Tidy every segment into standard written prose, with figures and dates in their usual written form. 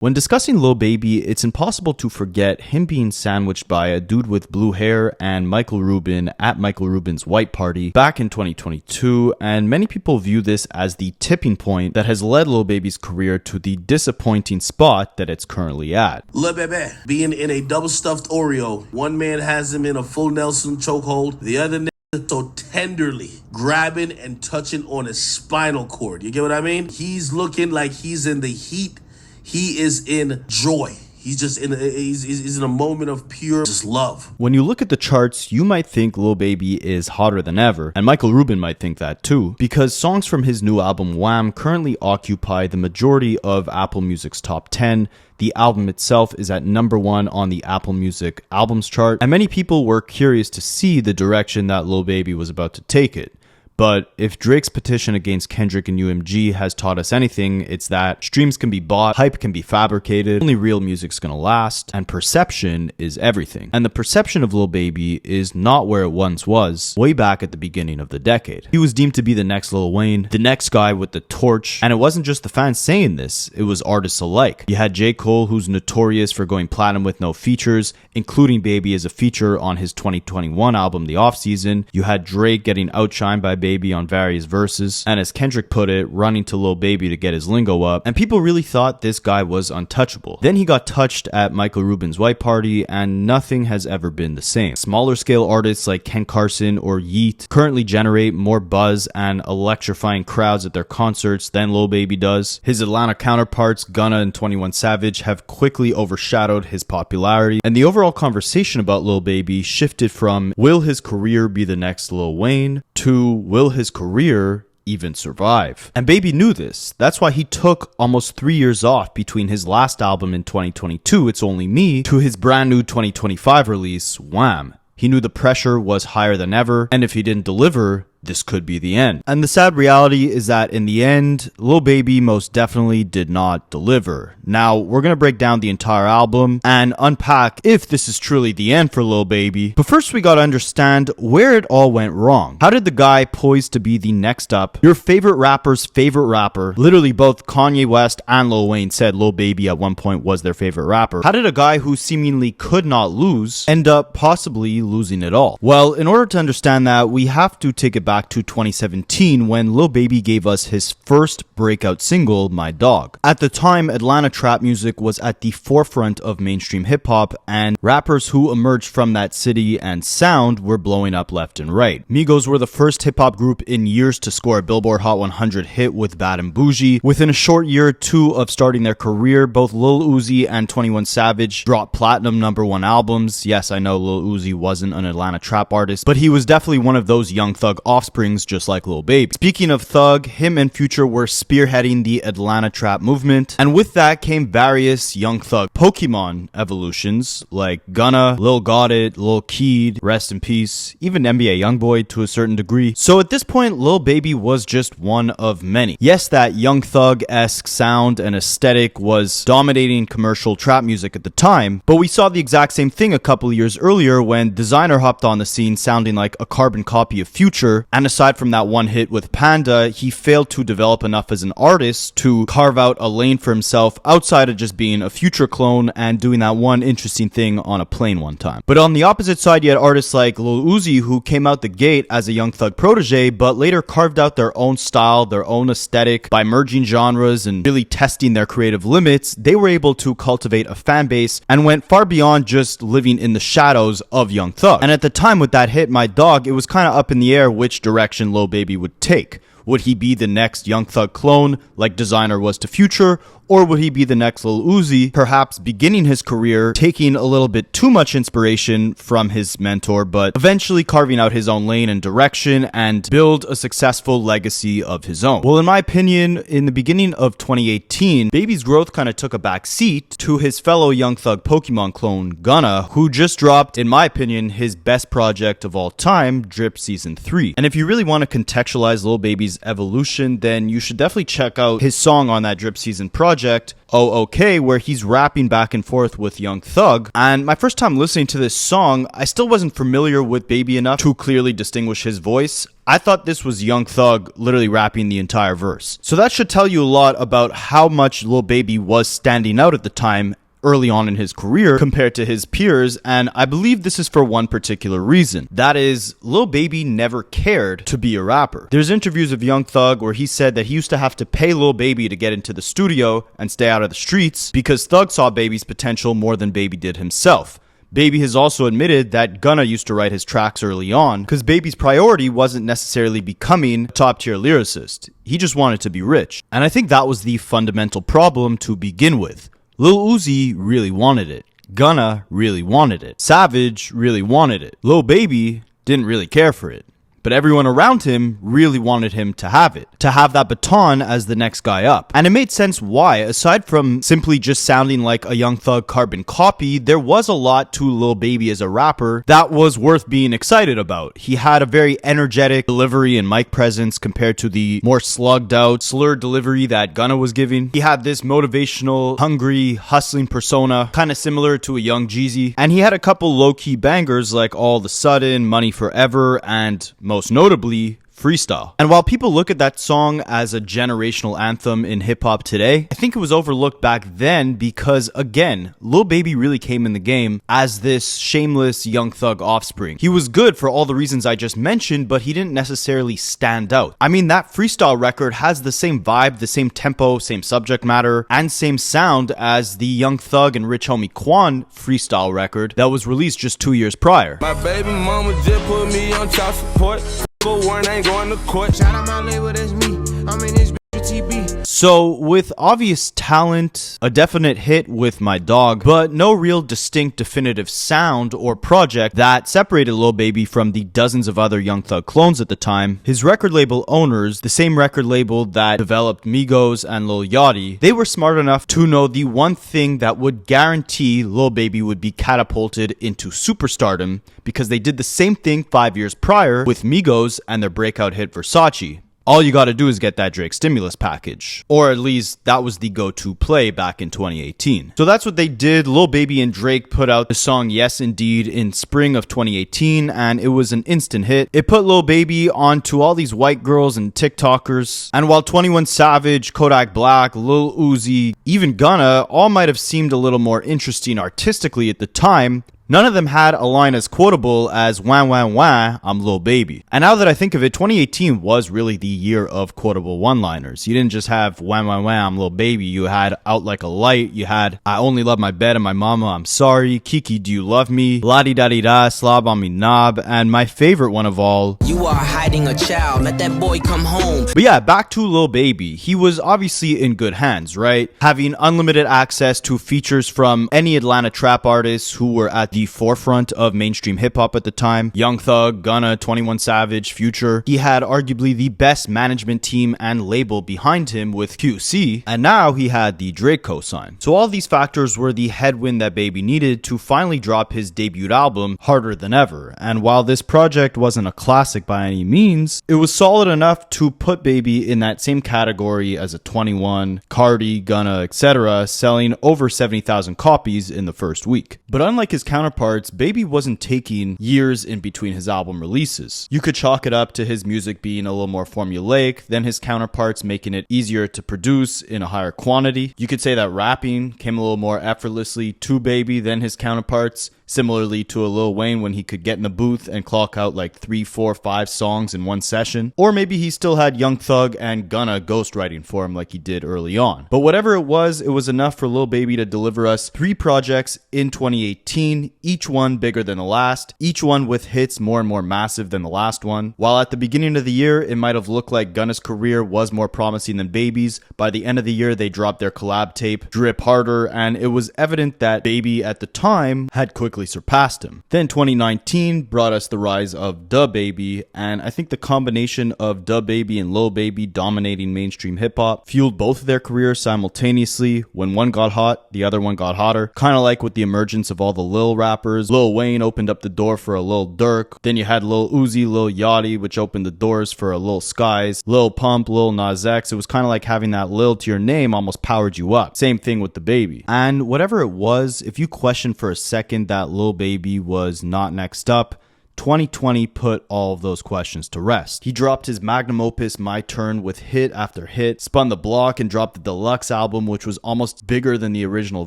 When discussing Lil Baby, it's impossible to forget him being sandwiched by a dude with blue hair and Michael Rubin at Michael Rubin's white party back in 2022, and many people view this as the tipping point that has led Lil Baby's career to the disappointing spot that it's currently at. Lil Baby being in a double stuffed Oreo. One man has him in a full Nelson chokehold, the other so tenderly grabbing and touching on his spinal cord. You get what I mean? He's looking like he's in the heat. He is in joy. He's just he's in a moment of pure just love. When you look at the charts, you might think Lil Baby is hotter than ever, and Michael Rubin might think that too, because songs from his new album Wham currently occupy the majority of Apple Music's top 10. The album itself is at #1 on the Apple Music albums chart, and many people were curious to see the direction that Lil Baby was about to take it. But if Drake's petition against Kendrick and UMG has taught us anything, it's that streams can be bought, hype can be fabricated, only real music's gonna last, and perception is everything. And the perception of Lil Baby is not where it once was, way back at the beginning of the decade. He was deemed to be the next Lil Wayne, the next guy with the torch, and it wasn't just the fans saying this, it was artists alike. You had J. Cole, who's notorious for going platinum with no features, including Baby as a feature on his 2021 album, The Offseason. You had Drake getting outshined by Baby on various verses, and as Kendrick put it, running to Lil Baby to get his lingo up, and people really thought this guy was untouchable. Then he got touched at Michael Rubin's white party, and nothing has ever been the same. Smaller scale artists like Ken Carson or Yeet currently generate more buzz and electrifying crowds at their concerts than Lil Baby does. His Atlanta counterparts, Gunna and 21 Savage, have quickly overshadowed his popularity, and the overall conversation about Lil Baby shifted from will his career be the next Lil Wayne to will his career even survive? And Baby knew this. That's why he took almost 3 years off between his last album in 2022, It's Only Me, to his brand new 2025 release, Wham. He knew the pressure was higher than ever, and if he didn't deliver, this could be the end. And the sad reality is that in the end, Lil Baby most definitely did not deliver. Now, we're gonna break down the entire album and unpack if this is truly the end for Lil Baby. But first, we gotta understand where it all went wrong. How did the guy poised to be the next up, your favorite rapper's favorite rapper, literally both Kanye West and Lil Wayne said Lil Baby at one point was their favorite rapper, how did a guy who seemingly could not lose end up possibly losing it all? Well, in order to understand that, we have to take it back to 2017 when Lil Baby gave us his first breakout single, My Dog. At the time, Atlanta trap music was at the forefront of mainstream hip-hop, and rappers who emerged from that city and sound were blowing up left and right. Migos were the first hip-hop group in years to score a Billboard Hot 100 hit with Bad and Bougie. Within a short year or two of starting their career, both Lil Uzi and 21 Savage dropped platinum #1 albums. Yes, I know Lil Uzi wasn't an Atlanta trap artist, but he was definitely one of those young thug offsprings just like Lil Baby. Speaking of thug, him and Future were spearheading the Atlanta trap movement, and with that came various young thug Pokemon evolutions like Gunna, Lil Got It, Lil Keed, rest in peace, even NBA Youngboy to a certain degree. So at this point, Lil Baby was just one of many. Yes, that young thug-esque sound and aesthetic was dominating commercial trap music at the time, but we saw the exact same thing a couple years earlier when Designer hopped on the scene sounding like a carbon copy of Future. And aside from that one hit with Panda, he failed to develop enough as an artist to carve out a lane for himself outside of just being a Future clone and doing that one interesting thing on a plane one time. But on the opposite side, you had artists like Lil Uzi who came out the gate as a young thug protege, but later carved out their own style, their own aesthetic by merging genres and really testing their creative limits. They were able to cultivate a fan base and went far beyond just living in the shadows of Young Thug. And at the time with that hit, My Dog, it was kind of up in the air which direction Lil Baby would take. Would he be the next Young Thug clone like Designer was to Future, or would he be the next Lil Uzi, perhaps beginning his career taking a little bit too much inspiration from his mentor, but eventually carving out his own lane and direction and build a successful legacy of his own? Well, in my opinion, in the beginning of 2018, Baby's growth kind of took a back seat to his fellow Young Thug Pokemon clone, Gunna, who just dropped, in my opinion, his best project of all time, Drip Season 3. And if you really want to contextualize Lil Baby's evolution, then you should definitely check out his song on that Drip Season project, project, Oh Okay, where he's rapping back and forth with Young Thug. And my first time listening to this song, I still wasn't familiar with Baby enough to clearly distinguish his voice. I thought this was Young Thug literally rapping the entire verse. So that should tell you a lot about how much Lil Baby was standing out at the time early on in his career compared to his peers, and I believe this is for one particular reason. That is, Lil Baby never cared to be a rapper. There's interviews of Young Thug where he said that he used to have to pay Lil Baby to get into the studio and stay out of the streets because Thug saw Baby's potential more than Baby did himself. Baby has also admitted that Gunna used to write his tracks early on because Baby's priority wasn't necessarily becoming a top-tier lyricist. He just wanted to be rich. And I think that was the fundamental problem to begin with. Lil Uzi really wanted it. Gunna really wanted it. Savage really wanted it. Lil Baby didn't really care for it. But everyone around him really wanted him to have it, to have that baton as the next guy up. And it made sense why. Aside from simply just sounding like a Young Thug carbon copy, there was a lot to Lil Baby as a rapper that was worth being excited about. He had a very energetic delivery and mic presence compared to the more slugged out, slurred delivery that Gunna was giving. He had this motivational, hungry, hustling persona, kind of similar to a young Jeezy. And he had a couple low-key bangers like All of a Sudden, Money Forever, and most notably, Freestyle. And while people look at that song as a generational anthem in hip-hop today, I think it was overlooked back then because, again, Lil Baby really came in the game as this shameless Young Thug offspring. He was good for all the reasons I just mentioned, but he didn't necessarily stand out. I mean, that Freestyle record has the same vibe, the same tempo, same subject matter, and same sound as the Young Thug and Rich Homie Quan Freestyle record that was released just 2 years prior. My baby mama just put me on child support. One ain't going to court. Shout out my label, that's me. I'm in this TB. So, with obvious talent, a definite hit with My Dog, but no real distinct definitive sound or project that separated Lil Baby from the dozens of other Young Thug clones at the time, his record label owners, the same record label that developed Migos and Lil Yachty, they were smart enough to know the one thing that would guarantee Lil Baby would be catapulted into superstardom because they did the same thing 5 years prior with Migos and their breakout hit Versace. All you gotta do is get that Drake stimulus package. Or at least that was the go-to play back in 2018. So that's what they did. Lil Baby and Drake put out the song Yes Indeed in spring of 2018 and it was an instant hit. It put Lil Baby onto all these white girls and TikTokers. And while 21 Savage, Kodak Black, Lil Uzi, even Gunna all might have seemed a little more interesting artistically at the time, none of them had a line as quotable as wah wah wah, I'm Lil Baby. And now that I think of it, 2018 was really the year of quotable one-liners. You didn't just have wah wah wah, I'm Lil Baby. You had Out Like a Light. You had I Only Love My Bed and My Mama, I'm Sorry. Kiki, Do You Love Me? La-di-da-di-da, Slob on Me Knob. And my favorite one of all, You Are Hiding a Child, Let That Boy Come Home. But yeah, back to Lil Baby. He was obviously in good hands, right? Having unlimited access to features from any Atlanta trap artists who were at the forefront of mainstream hip-hop at the time. Young Thug, Gunna, 21 Savage, Future. He had arguably the best management team and label behind him with QC, and now he had the Drake cosign. So all these factors were the headwind that Baby needed to finally drop his debut album, Harder Than Ever. And while this project wasn't a classic by any means, it was solid enough to put Baby in that same category as a 21, Carti, Gunna, etc., selling over 70,000 copies in the first week. But unlike his counterpart, Baby wasn't taking years in between his album releases. You could chalk it up to his music being a little more formulaic than his counterparts, making it easier to produce in a higher quantity. You could say that rapping came a little more effortlessly to Baby than his counterparts, similarly to a Lil Wayne when he could get in the booth and clock out like 3, 4, 5 songs in one session. Or maybe he still had Young Thug and Gunna ghostwriting for him like he did early on. But whatever it was enough for Lil Baby to deliver us 3 projects in 2018, each one bigger than the last, each one with hits more and more massive than the last one. While at the beginning of the year, it might have looked like Gunna's career was more promising than Baby's, by the end of the year, they dropped their collab tape, Drip Harder, and it was evident that Baby at the time had quickly quickly surpassed him. Then 2019 brought us the rise of Da Baby, and I think the combination of Da Baby and Lil Baby dominating mainstream hip-hop fueled both of their careers simultaneously. When one got hot, the other one got hotter. Kind of like with the emergence of all the Lil rappers. Lil Wayne opened up the door for a Lil Durk. Then you had Lil Uzi, Lil Yachty, which opened the doors for a Lil Skies. Lil Pump, Lil Nas X. It was kind of like having that Lil to your name almost powered you up. Same thing with the Baby. And whatever it was, if you question for a second that Lil Baby was not next up, 2020 put all of those questions to rest. He dropped his magnum opus My Turn with hit after hit, spun the block and dropped the deluxe album, which was almost bigger than the original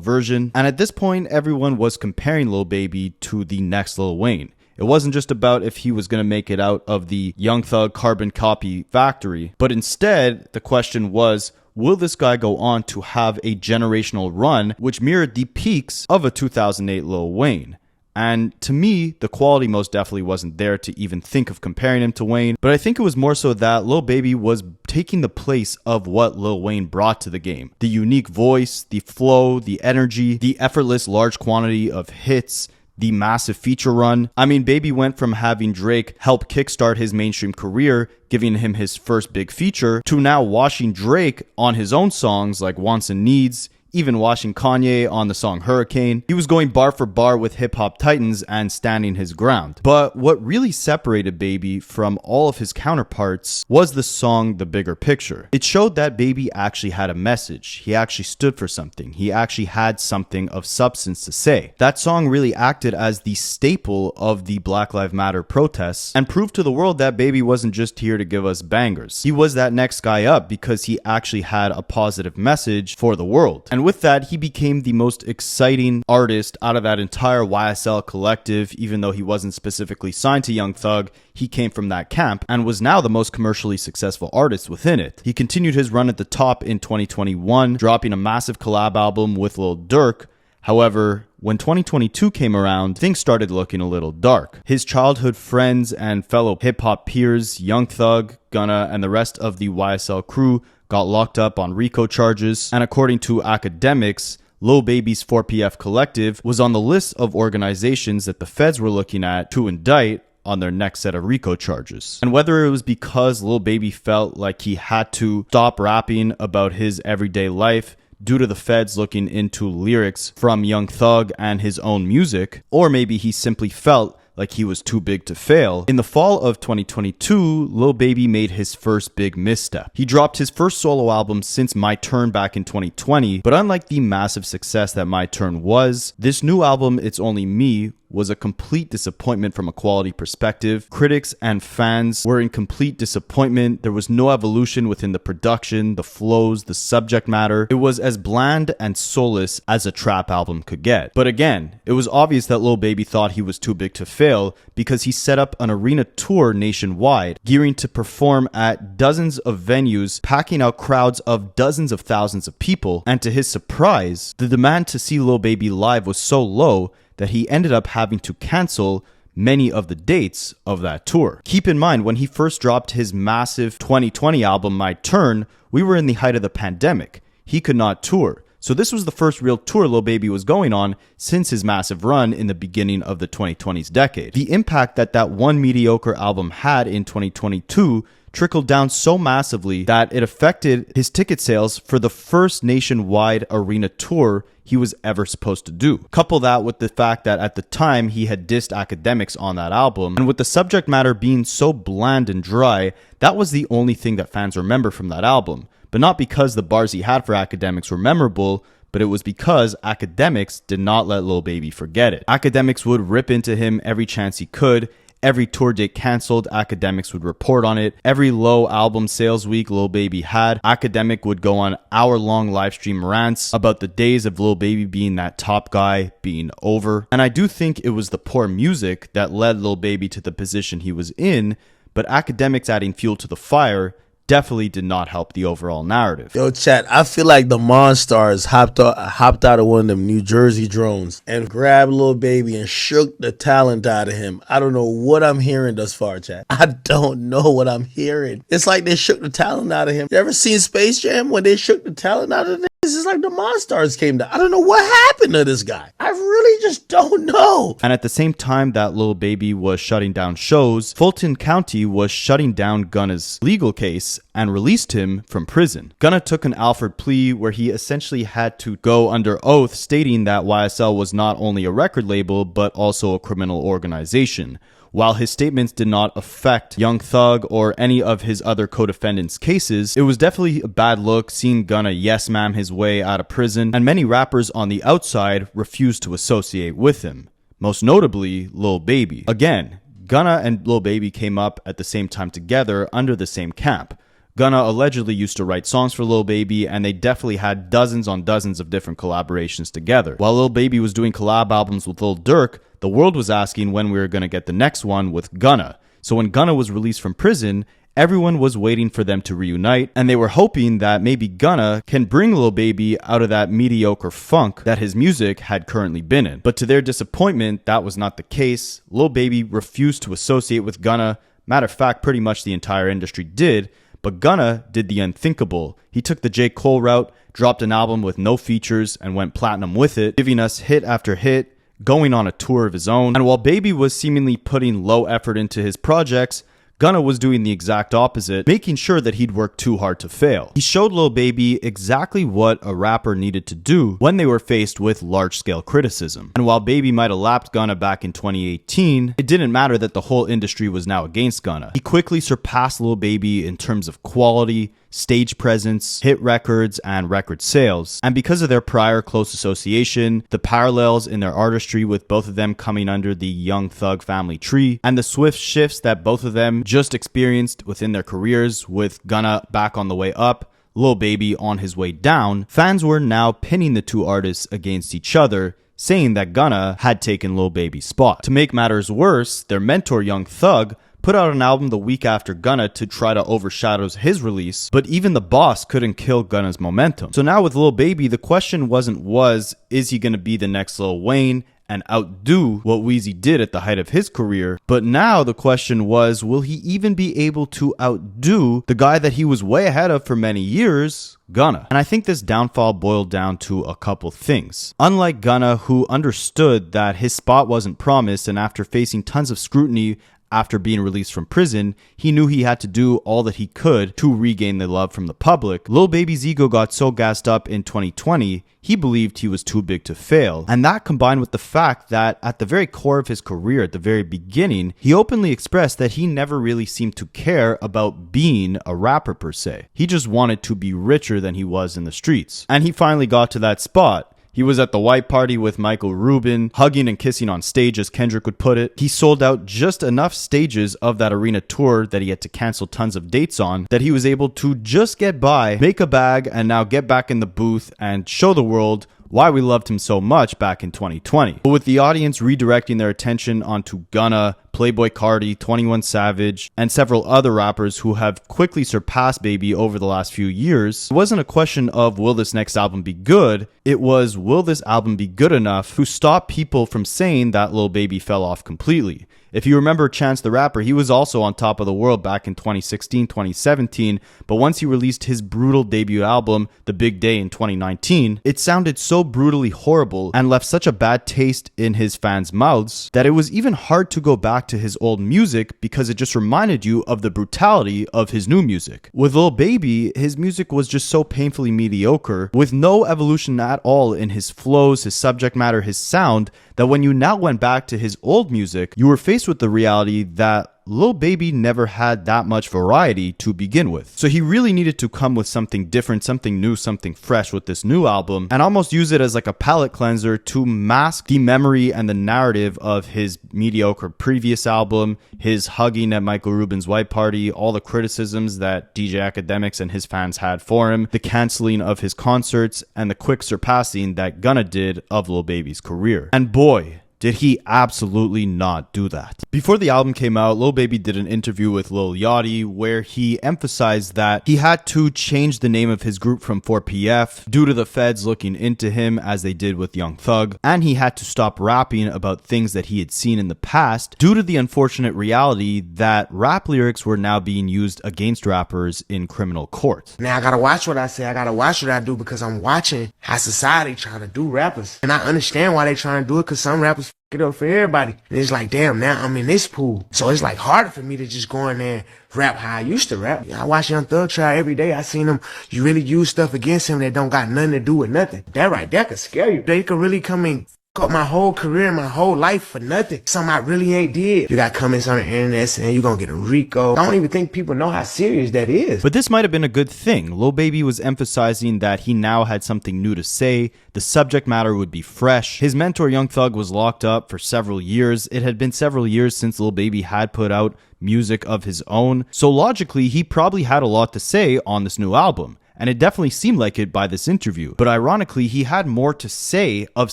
version. And at this point, everyone was comparing Lil Baby to the next Lil Wayne. It wasn't just about if he was going to make it out of the Young Thug carbon copy factory, but instead, the question was, will this guy go on to have a generational run which mirrored the peaks of a 2008 Lil Wayne? And to me, the quality most definitely wasn't there to even think of comparing him to Wayne, but I think it was more so that Lil Baby was taking the place of what Lil Wayne brought to the game. The unique voice, the flow, the energy, the effortless large quantity of hits, the massive feature run. I mean, Baby went from having Drake help kickstart his mainstream career, giving him his first big feature, to now washing Drake on his own songs like Wants and Needs, even washing Kanye on the song Hurricane. He was going bar for bar with hip hop titans and standing his ground. But what really separated Baby from all of his counterparts was the song The Bigger Picture. It showed that Baby actually had a message. He actually stood for something. He actually had something of substance to say. That song really acted as the staple of the Black Lives Matter protests and proved to the world that Baby wasn't just here to give us bangers. He was that next guy up because he actually had a positive message for the world. And with that, he became the most exciting artist out of that entire YSL collective. Even though he wasn't specifically signed to Young Thug, he came from that camp and was now the most commercially successful artist within it. He continued his run at the top in 2021, dropping a massive collab album with Lil Durk. However, when 2022 came around, things started looking a little dark. His childhood friends and fellow hip-hop peers, Young Thug, Gunna, and the rest of the YSL crew got locked up on RICO charges, and according to Akademiks, Lil Baby's 4PF Collective was on the list of organizations that the feds were looking at to indict on their next set of RICO charges. And whether it was because Lil Baby felt like he had to stop rapping about his everyday life due to the feds looking into lyrics from Young Thug and his own music, or maybe he simply felt like he was too big to fail. In the fall of 2022, Lil Baby made his first big misstep. He dropped his first solo album since My Turn back in 2020, but unlike the massive success that My Turn was, this new album, It's Only Me, was a complete disappointment from a quality perspective. Critics and fans were in complete disappointment. There was no evolution within the production, the flows, the subject matter. It was as bland and soulless as a trap album could get. But again, it was obvious that Lil Baby thought he was too big to fail because he set up an arena tour nationwide, gearing to perform at dozens of venues, packing out crowds of dozens of thousands of people. And to his surprise, the demand to see Lil Baby live was so low that he ended up having to cancel many of the dates of that tour. Keep in mind, when he first dropped his massive 2020 album, My Turn, we were in the height of the pandemic. He could not tour. So this was the first real tour Lil Baby was going on since his massive run in the beginning of the 2020s decade. The impact that that one mediocre album had in 2022 trickled down so massively that it affected his ticket sales for the first nationwide arena tour he was ever supposed to do. Couple that with the fact that at the time he had dissed Akademiks on that album, and with the subject matter being so bland and dry, that was the only thing that fans remember from that album. But not because the bars he had for Akademiks were memorable, but it was because Akademiks did not let Lil Baby forget it. Akademiks would rip into him every chance he could. Every tour date canceled, Akademiks would report on it. Every low album sales week Lil Baby had, Akademiks would go on hour-long live stream rants about the days of Lil Baby being that top guy being over. And I do think it was the poor music that led Lil Baby to the position he was in, but Akademiks adding fuel to the fire definitely did not help the overall narrative. Yo, chat, I feel like the Monstars hopped out of one of them New Jersey drones and grabbed Lil Baby and shook the talent out of him. I don't know what I'm hearing thus far, chat. I don't know what I'm hearing. It's like they shook the talent out of him. You ever seen Space Jam when they shook the talent out of him? This is like the Monstars came down. I don't know what happened to this guy. I really just don't know. And at the same time that Lil Baby was shutting down shows, Fulton County was shutting down Gunna's legal case and released him from prison. Gunna took an Alford plea where he essentially had to go under oath stating that YSL was not only a record label but also a criminal organization. While his statements did not affect Young Thug or any of his other co-defendants' cases, it was definitely a bad look seeing Gunna yes ma'am his way out of prison, and many rappers on the outside refused to associate with him. Most notably, Lil Baby. Again, Gunna and Lil Baby came up at the same time together under the same camp. Gunna allegedly used to write songs for Lil Baby, and they definitely had dozens on dozens of different collaborations together. While Lil Baby was doing collab albums with Lil Durk, the world was asking when we were going to get the next one with Gunna. So when Gunna was released from prison, everyone was waiting for them to reunite, and they were hoping that maybe Gunna can bring Lil Baby out of that mediocre funk that his music had currently been in. But to their disappointment, that was not the case. Lil Baby refused to associate with Gunna. Matter of fact, pretty much the entire industry did. But Gunna did the unthinkable. He took the J. Cole route, dropped an album with no features, and went platinum with it, giving us hit after hit, going on a tour of his own. And while Baby was seemingly putting low effort into his projects, Gunna was doing the exact opposite, making sure that he'd work too hard to fail. He showed Lil Baby exactly what a rapper needed to do when they were faced with large-scale criticism. And while Baby might have lapped Gunna back in 2018, it didn't matter that the whole industry was now against Gunna. He quickly surpassed Lil Baby in terms of quality, stage presence, hit records, and record sales. And because of their prior close association, the parallels in their artistry with both of them coming under the Young Thug family tree, and the swift shifts that both of them just experienced within their careers, with Gunna back on the way up, Lil Baby on his way down, fans were now pinning the two artists against each other, saying that Gunna had taken Lil Baby's spot. To make matters worse, their mentor Young Thug put out an album the week after Gunna to try to overshadow his release, but even the boss couldn't kill Gunna's momentum. So now with Lil Baby, the question is he going to be the next Lil Wayne and outdo what Weezy did at the height of his career? But now the question was, will he even be able to outdo the guy that he was way ahead of for many years, Gunna? And I think this downfall boiled down to a couple things. Unlike Gunna, who understood that his spot wasn't promised, and after facing tons of scrutiny after being released from prison, he knew he had to do all that he could to regain the love from the public. Lil Baby's ego got so gassed up in 2020, he believed he was too big to fail. And that, combined with the fact that at the very core of his career, at the very beginning, he openly expressed that he never really seemed to care about being a rapper per se. He just wanted to be richer than he was in the streets. And he finally got to that spot. He was at the white party with Michael Rubin, hugging and kissing on stage, as Kendrick would put it. He sold out just enough stages of that arena tour that he had to cancel tons of dates on, that he was able to just get by, make a bag, and now get back in the booth and show the world why we loved him so much back in 2020. But with the audience redirecting their attention onto Gunna, Playboi Carti, 21 Savage, and several other rappers who have quickly surpassed Baby over the last few years, it wasn't a question of will this next album be good, it was will this album be good enough to stop people from saying that Lil Baby fell off completely. If you remember Chance the Rapper, he was also on top of the world back in 2016, 2017, but once he released his brutal debut album, The Big Day, in 2019, it sounded so brutally horrible and left such a bad taste in his fans' mouths that it was even hard to go back to his old music because it just reminded you of the brutality of his new music. With Lil Baby, his music was just so painfully mediocre, with no evolution at all in his flows, his subject matter, his sound, that when you now went back to his old music, you were faced with the reality that Lil Baby never had that much variety to begin with. So he really needed to come with something different, something new, something fresh with this new album, and almost use it as like a palate cleanser to mask the memory and the narrative of his mediocre previous album, his hugging at Michael Rubin's white party, all the criticisms that DJ Akademiks and his fans had for him, the canceling of his concerts, and the quick surpassing that Gunna did of Lil Baby's career. And boy, did he absolutely not do that. Before the album came out, Lil Baby did an interview with Lil Yachty where he emphasized that he had to change the name of his group from 4PF due to the feds looking into him as they did with Young Thug, and he had to stop rapping about things that he had seen in the past due to the unfortunate reality that rap lyrics were now being used against rappers in criminal court. Now I gotta watch what I say, I gotta watch what I do, because I'm watching how society trying to do rappers. And I understand why they trying to do it, because some rappers f it up for everybody. And it's like, damn, now I'm in this pool. So it's like harder for me to just go in there and rap how I used to rap. I watch Young Thug try every day. I seen him, you really use stuff against him that don't got nothing to do with nothing. That right there could scare you. They could really come and up my whole career, my whole life for nothing. Something I really ain't did. You got comments on the internet saying you're gonna get a RICO. I don't even think people know how serious that is. But this might have been a good thing. Lil Baby was emphasizing that he now had something new to say. The subject matter would be fresh. His mentor Young Thug was locked up for several years. It had been several years since Lil Baby had put out music of his own. So logically, he probably had a lot to say on this new album. And it definitely seemed like it by this interview. But ironically, he had more to say of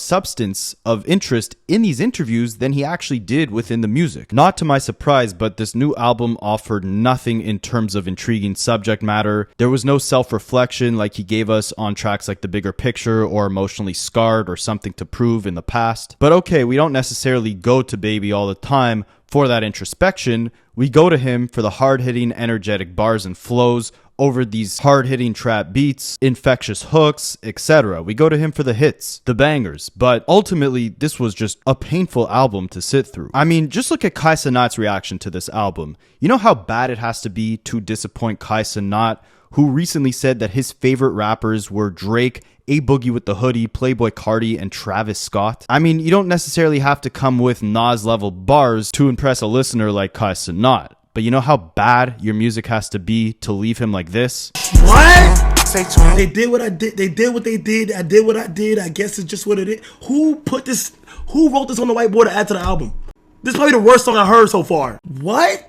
substance, of interest in these interviews than he actually did within the music. Not to my surprise, but this new album offered nothing in terms of intriguing subject matter. There was no self-reflection like he gave us on tracks like The Bigger Picture or Emotionally Scarred or Something to Prove in the past. But okay, we don't necessarily go to Baby all the time for that introspection. We go to him for the hard-hitting, energetic bars and flows over these hard-hitting trap beats, infectious hooks, etc. We go to him for the hits, the bangers, but ultimately this was just a painful album to sit through. I mean, just look at Kai Cenat's reaction to this album. You know how bad it has to be to disappoint Kai Cenat, who recently said that his favorite rappers were Drake, A Boogie with the Hoodie, Playboy Carti, and Travis Scott. I mean, you don't necessarily have to come with Nas-level bars to impress a listener like Kai Cenat. But you know how bad your music has to be to leave him like this? What? They did what I did. They did what they did. I did what I did. I guess it's just what it is. Who put this? Who wrote this on the whiteboard to add to the album? This is probably the worst song I heard so far. What?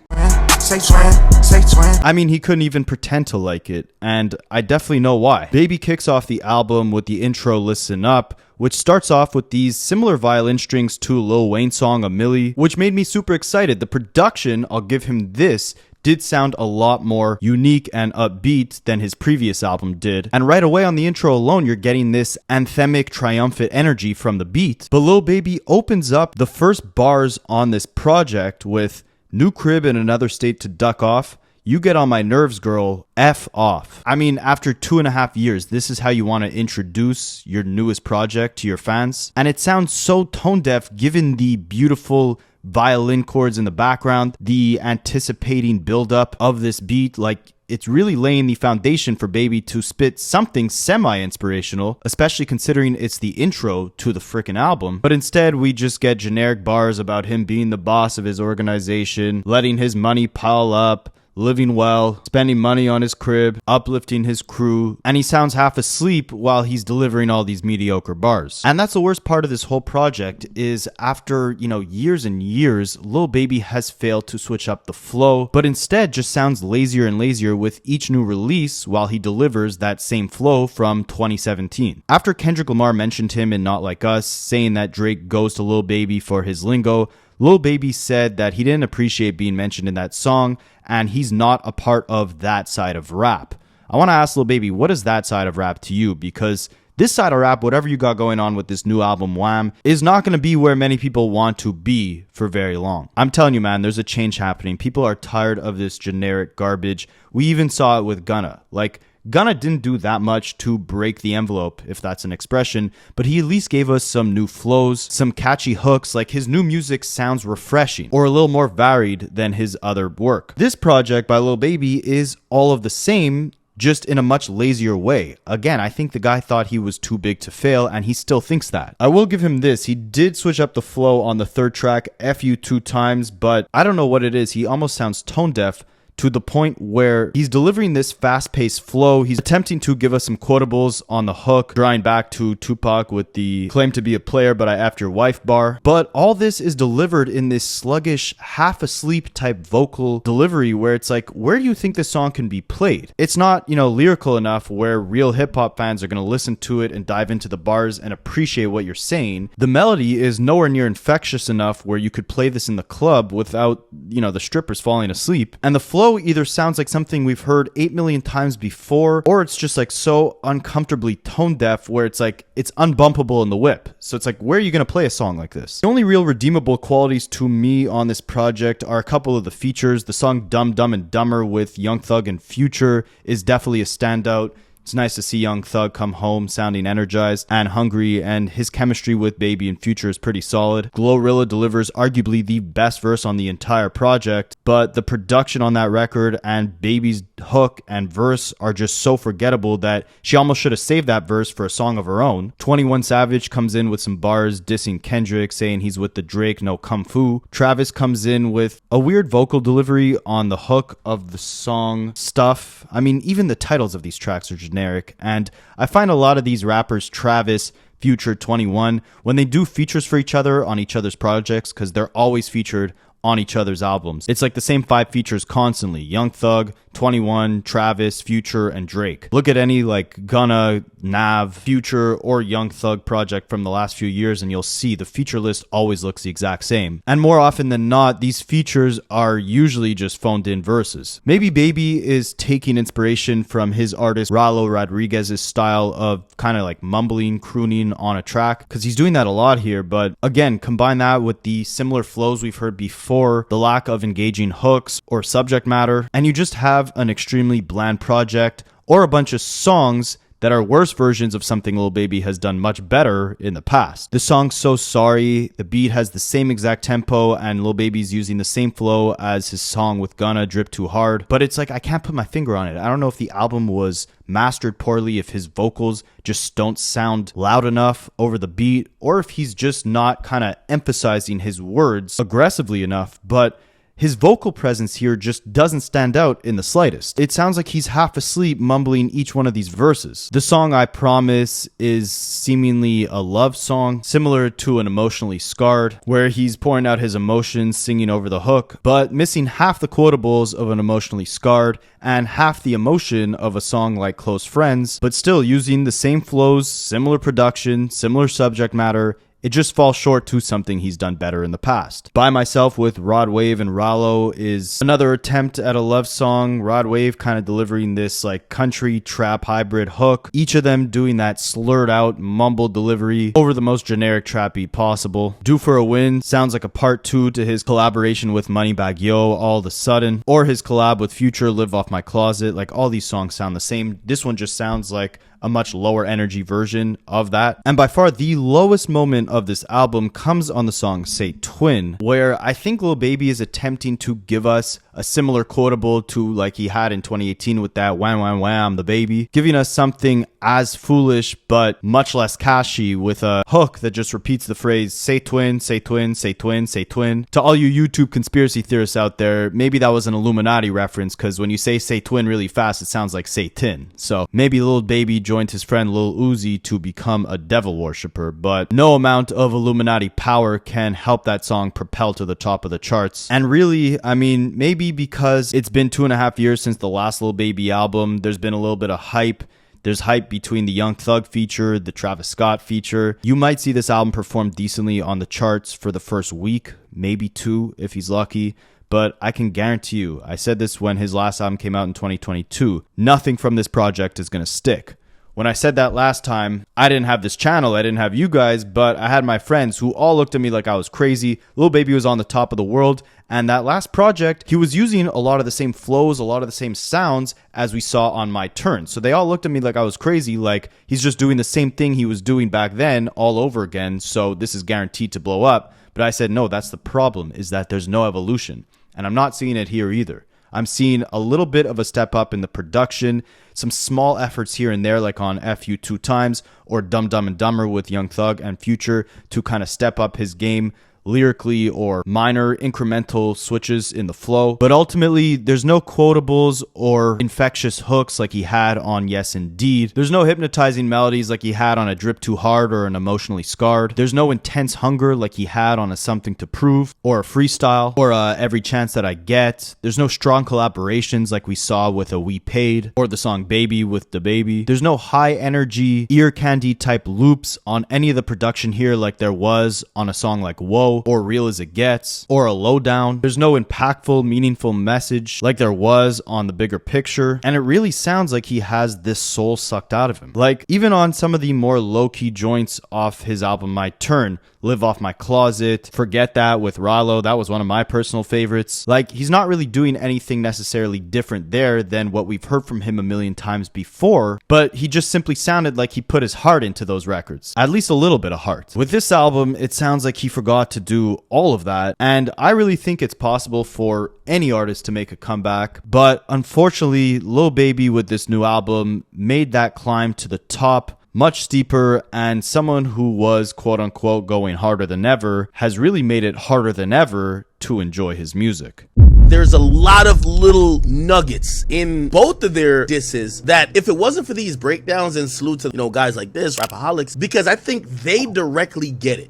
I mean, he couldn't even pretend to like it, and I definitely know why. Baby kicks off the album with the intro Listen Up, which starts off with these similar violin strings to Lil Wayne song A Milli, which made me super excited. The production, I'll give him this, did sound a lot more unique and upbeat than his previous album did. And right away on the intro alone, you're getting this anthemic, triumphant energy from the beat. But Lil Baby opens up the first bars on this project with "New crib in another state to duck off. You get on my nerves, girl. F off." I mean, after 2.5 years, this is how you want to introduce your newest project to your fans? And it sounds so tone deaf given the beautiful violin chords in the background, the anticipating buildup of this beat. Like, it's really laying the foundation for Baby to spit something semi-inspirational, especially considering it's the intro to the frickin' album. But instead, we just get generic bars about him being the boss of his organization, letting his money pile up, living well, spending money on his crib, uplifting his crew, and he sounds half asleep while he's delivering all these mediocre bars. And that's the worst part of this whole project is after, years and years, Lil Baby has failed to switch up the flow, but instead just sounds lazier and lazier with each new release while he delivers that same flow from 2017. After Kendrick Lamar mentioned him in Not Like Us, saying that Drake goes to Lil Baby for his lingo, Lil Baby said that he didn't appreciate being mentioned in that song, and he's not a part of that side of rap. I want to ask Lil Baby, what is that side of rap to you? Because this side of rap, whatever you got going on with this new album, Wham, is not going to be where many people want to be for very long. I'm telling you, man, there's a change happening. People are tired of this generic garbage. We even saw it with Gunna. Like, Gunna didn't do that much to break the envelope, if that's an expression, but he at least gave us some new flows, some catchy hooks. Like, his new music sounds refreshing or a little more varied than his other work. This project by Lil Baby is all of the same, just in a much lazier way. Again, I think the guy thought he was too big to fail, and he still thinks that. I will give him this. He did switch up the flow on the third track, F You 2 times, but I don't know what it is. He almost sounds tone deaf to the point where he's delivering this fast-paced flow. He's attempting to give us some quotables on the hook, drawing back to Tupac with the claim to be a player but I effed your wife bar. But all this is delivered in this sluggish, half-asleep type vocal delivery where it's like, where do you think this song can be played? It's not, lyrical enough where real hip-hop fans are going to listen to it and dive into the bars and appreciate what you're saying. The melody is nowhere near infectious enough where you could play this in the club without, the strippers falling asleep. And the flow either sounds like something we've heard 8 million times before, or it's just like so uncomfortably tone deaf where it's like it's unbumpable in the whip. So it's like, where are you going to play a song like this? The only real redeemable qualities to me on this project are a couple of the features. The song Dumb Dumb and Dumber with Young Thug and Future is definitely a standout. It's nice to see Young Thug come home sounding energized and hungry, and his chemistry with Baby and Future is pretty solid. Glorilla delivers arguably the best verse on the entire project, but the production on that record and Baby's hook and verse are just so forgettable that she almost should have saved that verse for a song of her own. 21 Savage comes in with some bars dissing Kendrick, saying he's with the Drake, no kung fu. Travis comes in with a weird vocal delivery on the hook of the song Stuff. I mean, even the titles of these tracks are generic, and I find a lot of these rappers, Travis, Future, 21, when they do features for each other on each other's projects, because they're always featured on each other's albums. It's like the same 5 features constantly. Young Thug, 21, Travis, Future, and Drake. Look at any like Gunna, Nav, Future, or Young Thug project from the last few years and you'll see the feature list always looks the exact same. And more often than not, these features are usually just phoned in verses. Maybe Baby is taking inspiration from his artist Ralo Rodriguez's style of kind of like mumbling, crooning on a track, because he's doing that a lot here. But again, combine that with the similar flows we've heard before, the lack of engaging hooks or subject matter, and you just have an extremely bland project or a bunch of songs that are worse versions of something Lil Baby has done much better in the past. The song's So Sorry, the beat has the same exact tempo and Lil Baby's using the same flow as his song with Gunna, Drip Too Hard, but it's like I can't put my finger on it. I don't know if the album was mastered poorly, if his vocals just don't sound loud enough over the beat, or if he's just not kind of emphasizing his words aggressively enough, but his vocal presence here just doesn't stand out in the slightest. It sounds like he's half asleep mumbling each one of these verses. The song I Promise is seemingly a love song, similar to an Emotionally Scarred, where he's pouring out his emotions singing over the hook, but missing half the quotables of an Emotionally Scarred and half the emotion of a song like Close Friends, but still using the same flows, similar production, similar subject matter. It just falls short to something he's done better in the past. By Myself with Rod Wave and Rallo is another attempt at a love song. Rod Wave kind of delivering this like country trap hybrid hook. Each of them doing that slurred out mumbled delivery over the most generic trap beat possible. Due for a Win sounds like a part 2 to his collaboration with Moneybagg Yo all of a sudden, or his collab with Future, Live Off My Closet. Like all these songs sound the same. This one just sounds like a much lower energy version of that. And by far the lowest moment of this album comes on the song Say Twin, where I think Lil Baby is attempting to give us a similar quotable to like he had in 2018 with that Wham Wham Wham the Baby, giving us something as foolish but much less cashy with a hook that just repeats the phrase say twin, say twin, say twin, say twin. To all you YouTube conspiracy theorists out there, maybe that was an Illuminati reference, because when you say twin really fast, it sounds like say tin. So maybe Lil Baby joined his friend Lil Uzi to become a devil worshipper, but no amount of Illuminati power can help that song propel to the top of the charts. And really, I mean, maybe because it's been 2.5 years since the last Lil Baby album, there's been a little bit of hype. There's hype between the Young Thug feature, the Travis Scott feature. You might see this album perform decently on the charts for the first week, maybe 2 if he's lucky. But I can guarantee you, I said this when his last album came out in 2022, nothing from this project is going to stick. When I said that last time, I didn't have this channel, I didn't have you guys, but I had my friends who all looked at me like I was crazy. Lil Baby was on the top of the world, and that last project, he was using a lot of the same flows, a lot of the same sounds as we saw on My Turn. So they all looked at me like I was crazy, like he's just doing the same thing he was doing back then all over again, so this is guaranteed to blow up. But I said, no, that's the problem, is that there's no evolution. And I'm not seeing it here either. I'm seeing a little bit of a step up in the production, some small efforts here and there like on FU 2 Times or Dumb Dumb and Dumber with Young Thug and Future to kind of step up his game. lyrically or minor incremental switches in the flow. But ultimately, there's no quotables or infectious hooks like he had on Yes Indeed. There's no hypnotizing melodies like he had on A Drip Too Hard or An Emotionally Scarred. There's no intense hunger like he had on A Something to Prove or A Freestyle or Every Chance That I Get. There's no strong collaborations like we saw with A We Paid or the song Baby with the Baby. There's no high energy, ear candy type loops on any of the production here like there was on a song like Whoa or Real As It Gets or A Lowdown. There's no impactful, meaningful message like there was on The Bigger Picture, and it really sounds like he has this soul sucked out of him. Like, even on some of the more low-key joints off his album My Turn, Live Off My Closet, Forget That with Rallo, that was one of my personal favorites. Like, he's not really doing anything necessarily different there than what we've heard from him a million times before, but he just simply sounded like he put his heart into those records. At least a little bit of heart. With this album, it sounds like he forgot to do all of that, and I really think it's possible for any artist to make a comeback, but unfortunately, Lil Baby with this new album made that climb to the top much steeper, and someone who was quote-unquote going harder than ever has really made it harder than ever to enjoy his music. There's a lot of little nuggets in both of their disses that if it wasn't for these breakdowns, and salute to, guys like this, Rapaholics, because I think they directly get it.